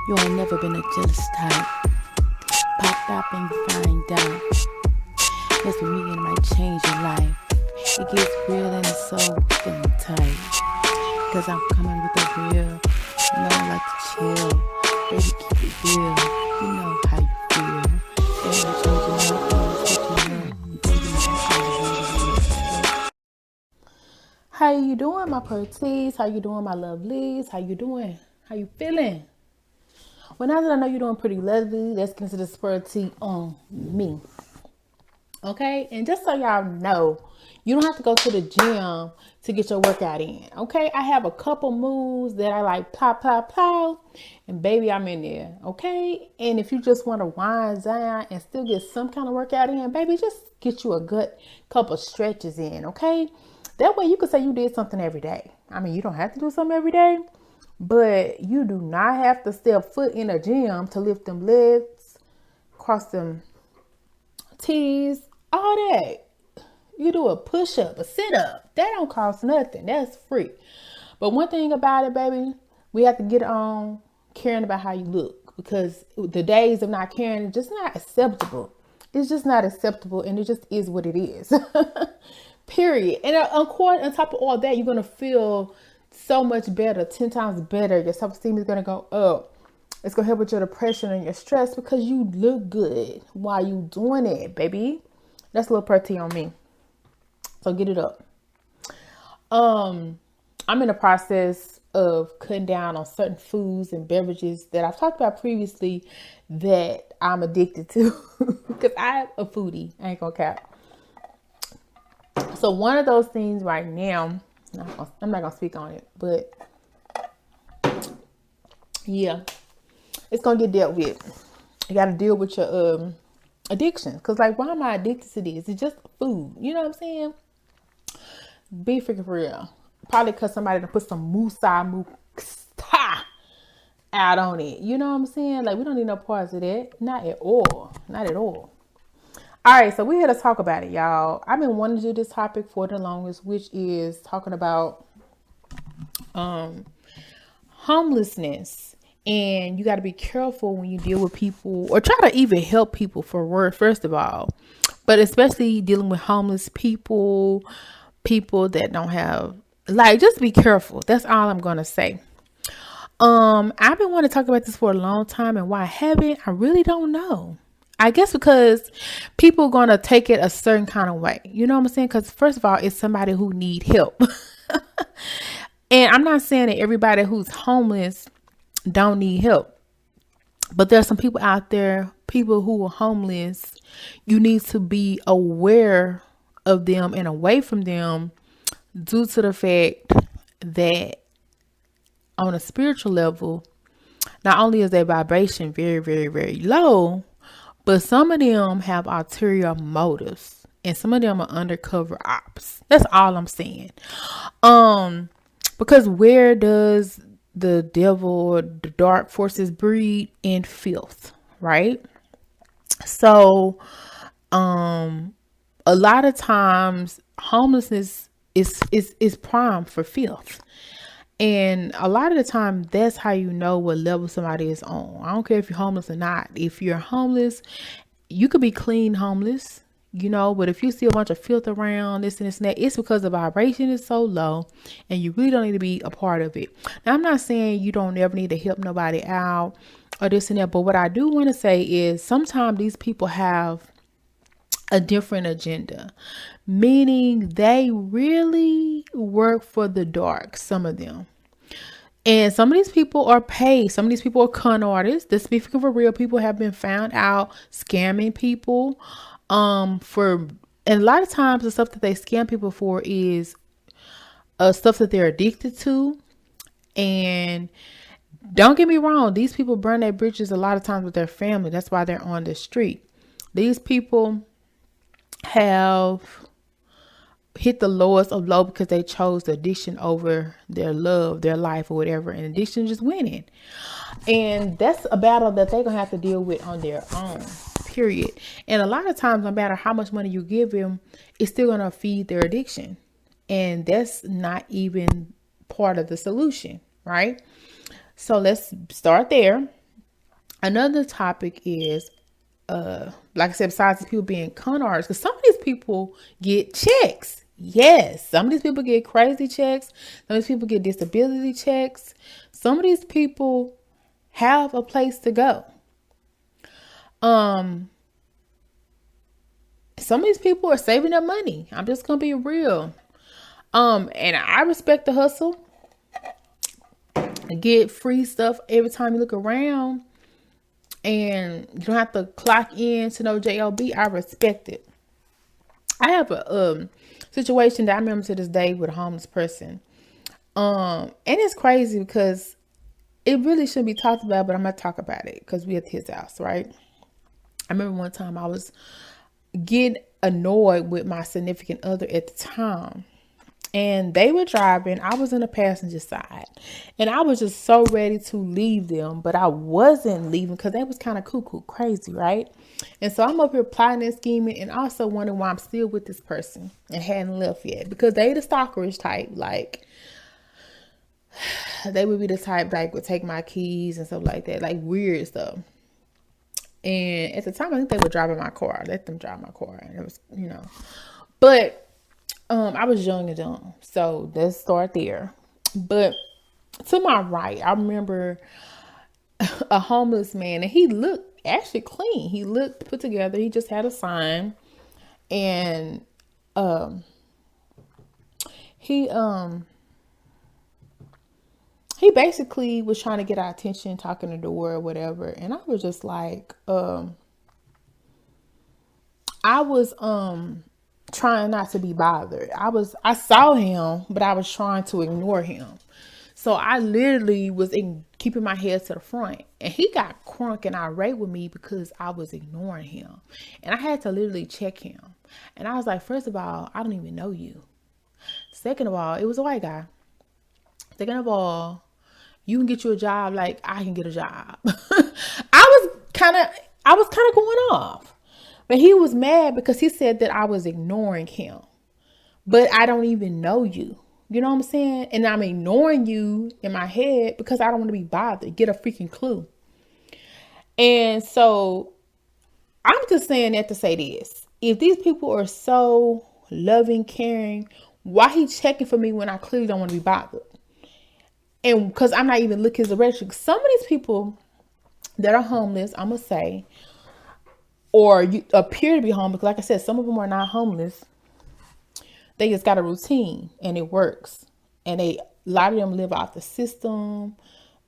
You ain't never been a jealous type. Popped up and you find out. Mess with me and it might change your life. It gets real and it's so feeling tight. Cause I'm coming with the real. You know I like to chill. Baby, keep it real. You know how you feel. Ain't no changing up, ain't no switching up. Baby, you know how to. How you doing, my pretties? How you doing, my lovelies? How you doing? How you feeling? Well, now that I know you're doing pretty lovely, let's get into the spur tea on me. Okay? And just so y'all know, you don't have to go to the gym to get your workout in. Okay? I have a couple moves that I like pop, pop, pop. And baby, I'm in there. Okay? And if you just want to wind down and still get some kind of workout in, baby, just get you a good couple stretches in. Okay? That way you can say you did something every day. I mean, you don't have to do something every day. But you do not have to step foot in a gym to lift them legs, cross them T's, all that. You do a push-up, a sit-up. That don't cost nothing. That's free. But one thing about it, baby, we have to get on caring about how you look. Because the days of not caring is just not acceptable. It's just not acceptable, and it just is what it is. Period. And on top of all that, you're going to feel so much better, 10 times better. Your self-esteem is going to go up. It's going to help with your depression and your stress because you look good while you doing it, baby. That's a little pretty on me. So get it up. I'm in the process of cutting down on certain foods and beverages that I've talked about previously that I'm addicted to because I'm a foodie. I ain't gonna cap. So one of those things right now, I'm not gonna speak on it, but yeah, it's gonna get dealt with. You gotta deal with your addiction. Cause like, why am I addicted to this? It's just food. You know what I'm saying? Be freaking for real. Probably cause somebody to put some musa out on it. You know what I'm saying? Like, we don't need no parts of that. Not at all. Not at all. All right, so we're here to talk about it, y'all. I've been wanting to do this topic for the longest, which is talking about homelessness. And you got to be careful when you deal with people or try to even help people first of all. But especially dealing with homeless people that don't have, like, just be careful. That's all I'm going to say. I've been wanting to talk about this for a long time, and why I haven't, I really don't know. I guess because people are going to take it a certain kind of way. You know what I'm saying? Because first of all, it's somebody who need help. And I'm not saying that everybody who's homeless don't need help. But there's some people out there, people who are homeless. You need to be aware of them and away from them due to the fact that on a spiritual level, not only is their vibration very, very, very low, but some of them have ulterior motives and some of them are undercover ops. That's all I'm saying. Because where does the devil or the dark forces breed? In filth, right? So, a lot of times homelessness is prime for filth. And a lot of the time, that's how you know what level somebody is on. I don't care if you're homeless or not. If you're homeless, you could be clean homeless, you know, but if you see a bunch of filth around, this and this and that, it's because the vibration is so low and you really don't need to be a part of it. Now, I'm not saying you don't ever need to help nobody out or this and that, but what I do want to say is sometimes these people have a different agenda, meaning they really work for the dark, some of them. And some of these people are paid. Some of these people are con artists. This speaking for real, people have been found out scamming people and a lot of times the stuff that they scam people for is stuff that they're addicted to. And don't get me wrong, these people burn their bridges a lot of times with their family. That's why they're on the street. These people have hit the lowest of low because they chose the addiction over their love, their life, or whatever. And addiction just winning. And that's a battle that they're going to have to deal with on their own, period. And a lot of times, no matter how much money you give them, it's still going to feed their addiction. And that's not even part of the solution, right? So let's start there. Another topic is, like I said, besides people being con artists, because some of these people get checks. Yes, some of these people get crazy checks. Some of these people get disability checks. Some of these people have a place to go. Some of these people are saving up money. I'm just gonna be real. And I respect the hustle. Get free stuff every time you look around, and you don't have to clock in to no job. I respect it. I have a situation that I remember to this day with a homeless person. And it's crazy because it really shouldn't be talked about, but I'm gonna talk about it because we at his house, right? I remember one time I was getting annoyed with my significant other at the time, and they were driving. I was in the passenger side, and I was just so ready to leave them, but I wasn't leaving because they was kind of cuckoo crazy, right? And so I'm up here plotting and scheming, and also wondering why I'm still with this person and hadn't left yet, because they the stalkerish type. Like, they would be the type that would take my keys and stuff like that, like weird stuff. And at the time, I think they were driving my car. I let them drive my car, and it was, but I was young and dumb, so let's start there. But to my right, I remember a homeless man, and he looked actually clean. He looked put together. He just had a sign, and he basically was trying to get our attention, talking the door or whatever. And I was just like, I was trying not to be bothered. I saw him, but I was trying to ignore him. So I literally was keeping my head to the front, and he got crunk and irate with me because I was ignoring him. And I had to literally check him. And I was like, first of all, I don't even know you. Second of all, it was a white guy. Second of all, you can get you a job like I can get a job. I was kind of going off. But he was mad because he said that I was ignoring him. But I don't even know you. You know what I'm saying? And I'm ignoring you in my head because I don't want to be bothered. Get a freaking clue. And so I'm just saying that to say this. If these people are so loving, caring, why he checking for me when I clearly don't want to be bothered? And because I'm not even looking his direction. Some of these people that are homeless, I'm going to say, or you appear to be homeless, like I said, some of them are not homeless. They just got a routine and it works. And a lot of them live off the system,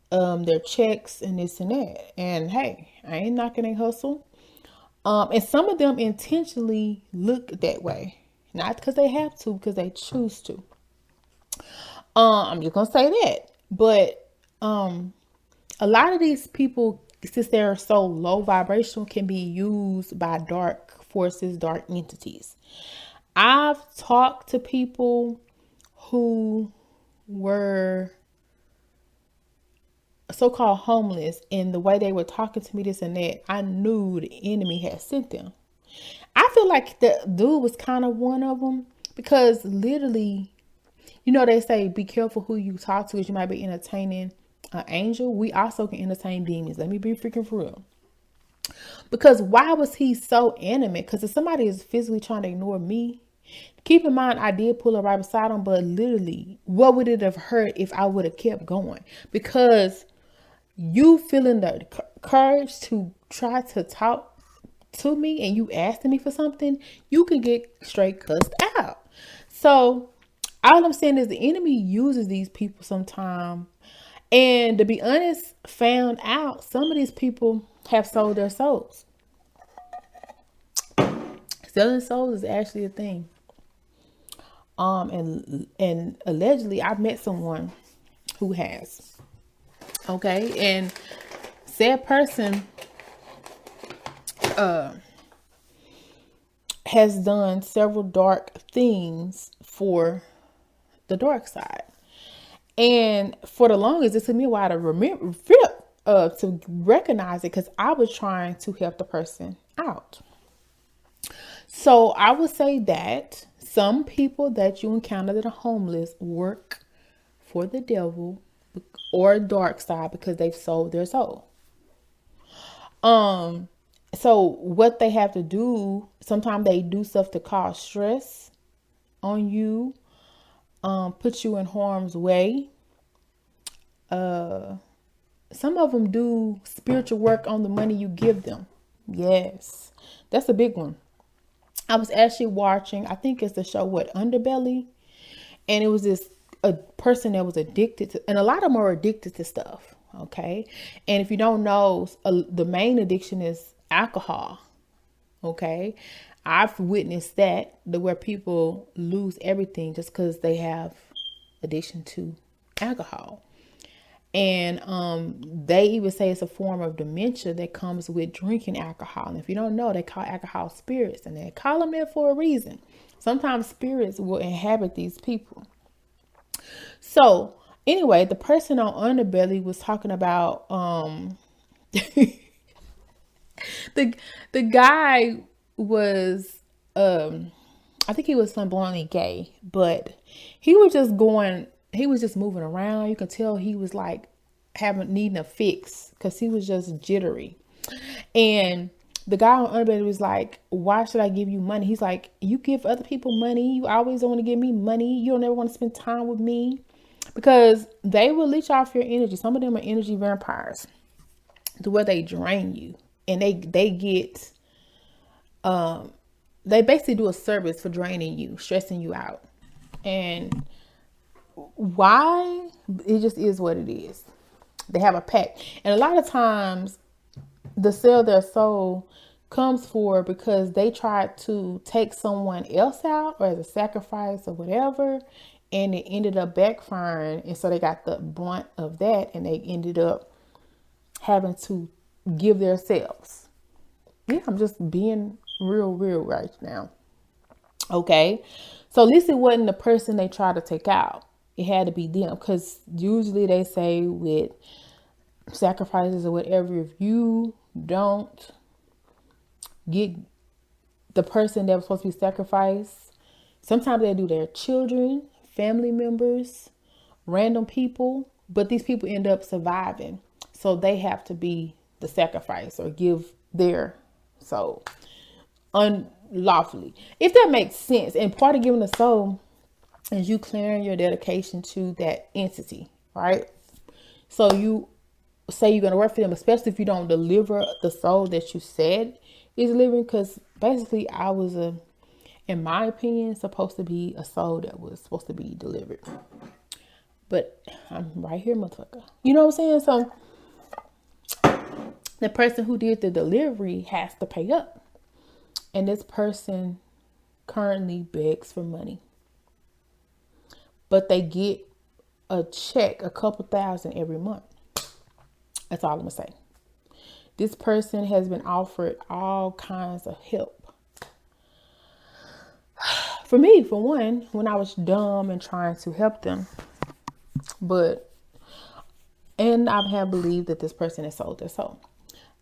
their checks and this and that. And hey, I ain't knocking a hustle. And some of them intentionally look that way. Not because they have to, because they choose to. I'm just going to say that. But a lot of these people, since they're so low vibrational, can be used by dark forces, dark entities. I've talked to people who were so-called homeless, and the way they were talking to me, this and that, I knew the enemy had sent them. I feel like the dude was kind of one of them, because literally, they say be careful who you talk to, because you might be entertaining an angel. We also can entertain demons. Let me be freaking for real. Because why was he so animate? Because if somebody is physically trying to ignore me, keep in mind, I did pull up right beside him, but literally, what would it have hurt if I would have kept going? Because you feeling the courage to try to talk to me and you asking me for something, you can get straight cussed out. So all I'm saying is the enemy uses these people sometimes. And to be honest, found out some of these people have sold their souls. Selling souls is actually a thing. And allegedly I've met someone who has. Okay, and said person has done several dark things for the dark side. And for the longest, it took me a while to to recognize it, because I was trying to help the person out. So I would say that some people that you encounter that are homeless work for the devil or dark side because they've sold their soul. So what they have to do, sometimes they do stuff to cause stress on you, put you in harm's way. Some of them do spiritual work on the money you give them. Yes, that's a big one. I was actually watching, I think it's the show, Underbelly? And it was a person that was addicted to, and a lot of them are addicted to stuff. Okay. And if you don't know, the main addiction is alcohol. Okay. I've witnessed that, where people lose everything just because they have addiction to alcohol. And they even say it's a form of dementia that comes with drinking alcohol. And if you don't know, they call alcohol spirits, and they call them that for a reason. Sometimes spirits will inhabit these people. So anyway, the person on Underbelly was talking about the guy was I think he was flamboyantly gay, but he was just moving around. You could tell he was like needing a fix because he was just jittery. And the guy on Underbelly was like, why should I give you money? He's like, you give other people money. You always want to give me money. You don't ever want to spend time with me, because they will leech off your energy. Some of them are energy vampires to where they drain you, and they get, they basically do a service for draining you, stressing you out. And why? It just is what it is. They have a pact. And a lot of times the sell their soul comes for because they tried to take someone else out, or as a sacrifice or whatever, and it ended up backfiring. And so they got the brunt of that, and they ended up having to give themselves. Yeah, I'm just being real right now. Okay. So at least it wasn't the person they tried to take out. It had to be them, because usually they say with sacrifices or whatever, if you don't get the person that was supposed to be sacrificed, sometimes they do their children, family members, random people, but these people end up surviving. So they have to be the sacrifice or give their soul unlawfully, if that makes sense. And part of giving the soul is you clearing your dedication to that entity, right? So you say you're going to work for them, especially if you don't deliver the soul that you said is delivering. Because basically I was in my opinion, supposed to be a soul that was supposed to be delivered. But I'm right here, motherfucker. You know what I'm saying? So the person who did the delivery has to pay up. And this person currently begs for money. But they get a check, a couple thousand every month. That's all I'm going to say. This person has been offered all kinds of help. For me, for one, when I was dumb and trying to help them. And I have believed that this person has sold their soul.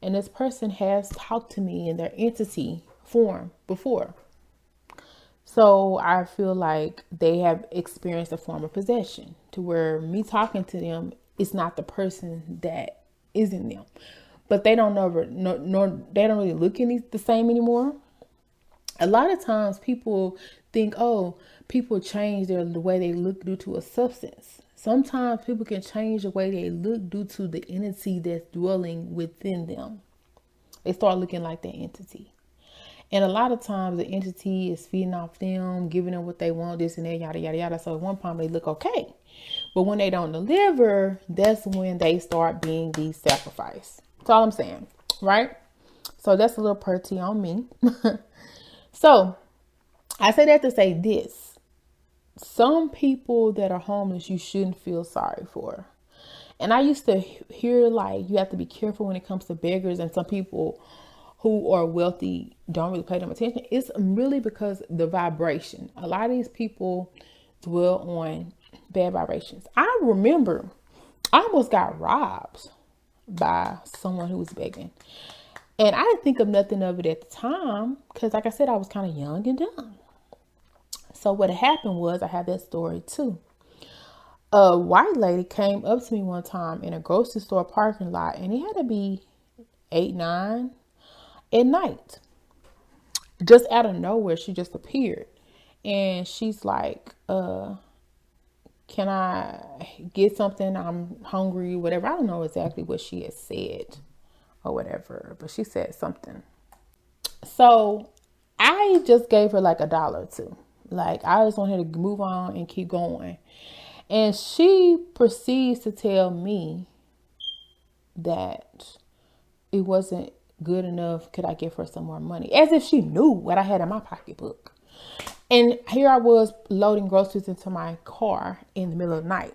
And this person has talked to me in their entity form before. So I feel like they have experienced a form of possession, to where me talking to them is not the person that is in them. But they don't they don't really look the same anymore. A lot of times people think, oh, people change the way they look due to a substance. Sometimes people can change the way they look due to the entity that's dwelling within them. They start looking like that entity. And a lot of times the entity is feeding off them, giving them what they want, this and that, yada, yada, yada. So at one point they look okay. But when they don't deliver, that's when they start being the sacrifice. That's all I'm saying, right? So that's a little perty on me. So I say that to say this. Some people that are homeless, you shouldn't feel sorry for. And I used to hear like you have to be careful when it comes to beggars, and some people who are wealthy don't really pay them attention. It's really because the vibration. A lot of these people dwell on bad vibrations. I remember I almost got robbed by someone who was begging. And I didn't think of nothing of it at the time because, like I said, I was kind of young and dumb. So what happened was, I have that story too. A white lady came up to me one time in a grocery store parking lot, and it had to be 8, 9 at night. Just out of nowhere, she just appeared. And she's like, can I get something? I'm hungry, whatever. I don't know exactly what she had said or whatever, but she said something. So I just gave her like $1 or $2. Like, I just want her to move on and keep going. And she proceeds to tell me that it wasn't good enough. Could I give her some more money? As if she knew what I had in my pocketbook. And here I was loading groceries into my car in the middle of the night.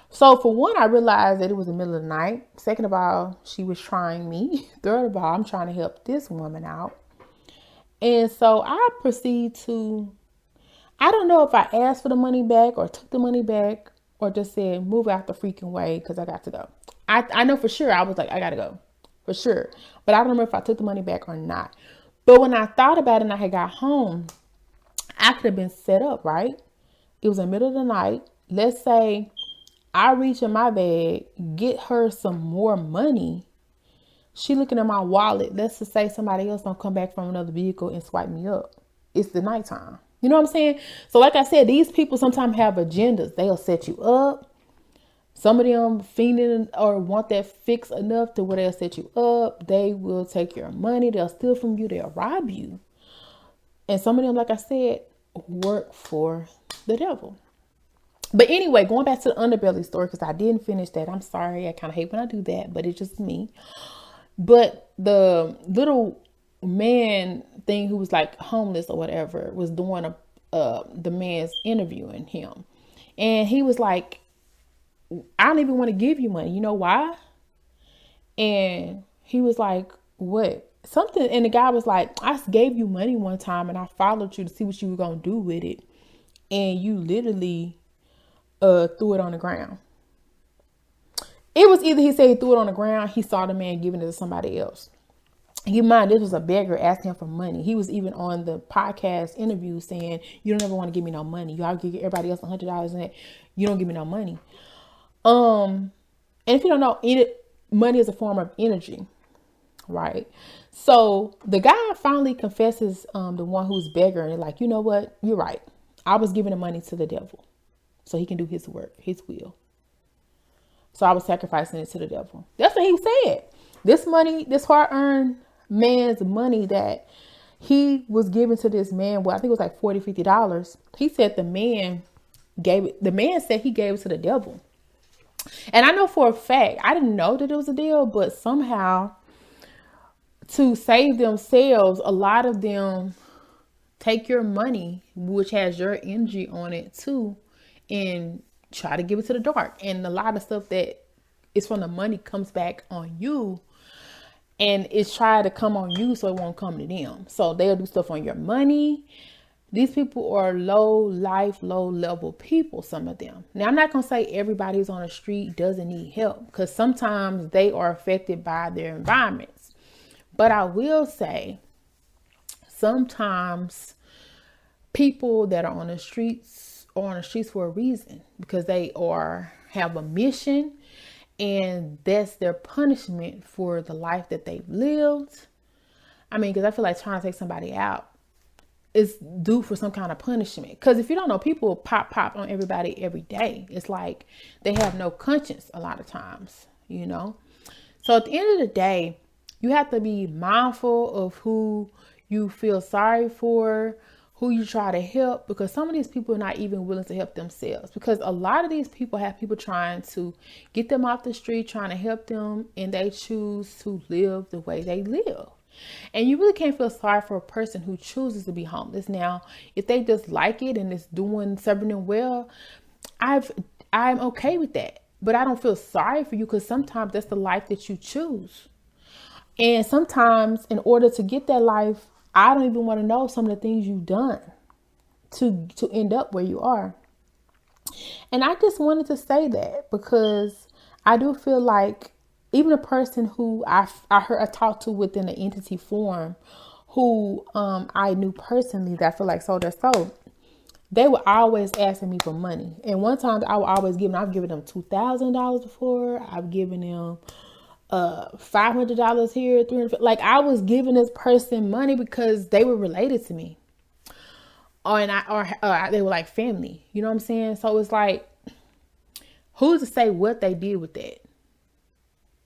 So for one, I realized that it was the middle of the night. Second of all, she was trying me. Third of all, I'm trying to help this woman out. And so I proceed to, I don't know if I asked for the money back or took the money back or just said, move out the freaking way because I got to go. I know for sure I was like, I got to go for sure. But I don't remember if I took the money back or not. But when I thought about it and I had got home, I could have been set up, right? It was in the middle of the night. Let's say I reach in my bag, get her some more money. She looking at my wallet. Let's just say somebody else don't come back from another vehicle and swipe me up. It's the nighttime. You know what I'm saying? So like I said, these people sometimes have agendas. They'll set you up. Some of them fiending or want that fix enough to where they'll set you up. They will take your money. They'll steal from you. They'll rob you. And some of them, like I said, work for the devil. But anyway, going back to the underbelly story, because I didn't finish that. I'm sorry. I kind of hate when I do that, but it's just me. But the little man thing who was like homeless or whatever was doing the man's interviewing him. And he was like, I don't even want to give you money. You know why? And he was like, what? Something. And the guy was like, I gave you money one time and I followed you to see what you were going to do with it. And you literally threw it on the ground. It was either he said he threw it on the ground, he saw the man giving it to somebody else. Keep in mind, this was a beggar asking him for money. He was even on the podcast interview saying, you don't ever want to give me no money. You all give everybody else $100 and you don't give me no money. And if you don't know, money is a form of energy, right? So the guy finally confesses, the one who's beggar, and like, you know what? You're right. I was giving the money to the devil so he can do his work, his will. So I was sacrificing it to the devil. That's what he said. This money, this hard-earned man's money that he was giving to this man, well, I think it was like $40, $50. He said the man said he gave it to the devil. And I know for a fact, I didn't know that it was a deal, but somehow to save themselves, a lot of them take your money, which has your energy on it too, and try to give it to the dark. And a lot of stuff that is from the money comes back on you, and it's trying to come on you so it won't come to them. So they'll do stuff on your money. These people are low level people, some of them. Now, I'm not going to say everybody who's on the street doesn't need help, because sometimes they are affected by their environments. But I will say sometimes people that are on the streets are on the streets for a reason, because they have a mission, and that's their punishment for the life that they've lived. I mean, because I feel like trying to take somebody out is due for some kind of punishment. Because if you don't know, people pop on everybody every day. It's like they have no conscience a lot of times, you know. So at the end of the day, you have to be mindful of who you feel sorry for, who you try to help, because some of these people are not even willing to help themselves, because a lot of these people have people trying to get them off the street, trying to help them, and they choose to live the way they live. And you really can't feel sorry for a person who chooses to be homeless. Now, if they just like it and it's serving them well, I'm okay with that. But I don't feel sorry for you, because sometimes that's the life that you choose. And sometimes in order to get that life, I don't even want to know some of the things you've done to end up where you are. And I just wanted to say that, because I do feel like even a person who I talked to within the entity form, who I knew personally, that I feel like sold their soul, they were always asking me for money. And one time I would always give them, I've given them $2,000 before. I've given them $500 here, 300. Like, I was giving this person money because they were related to me, or they were like family. You know what I'm saying? So it's like, who's to say what they did with that?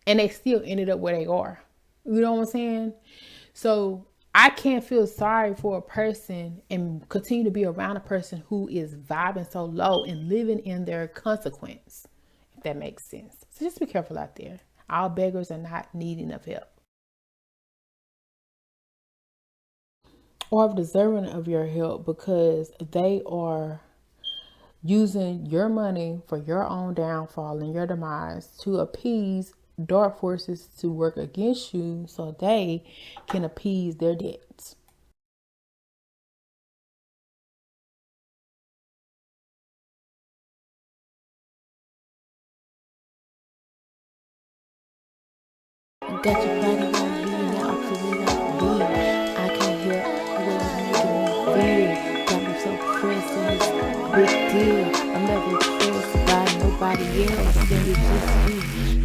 And they still ended up where they are. You know what I'm saying? So I can't feel sorry for a person and continue to be around a person who is vibing so low and living in their consequence, if that makes sense. So just be careful out there. All beggars are not needing of help or deserving of your help, because they are using your money for your own downfall and your demise to appease dark forces to work against you so they can appease their debts. Got your body on me, now I feel like me. I can't help what making me feel. Got me so pressed in this big deal. I'm never pressed by nobody else. Then it's just me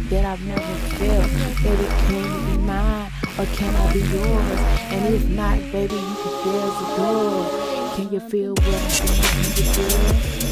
that I've never felt. Baby, can you be mine or can I be yours? And if not, baby, you can feel the door. Can you feel what I'm saying? Can you feel?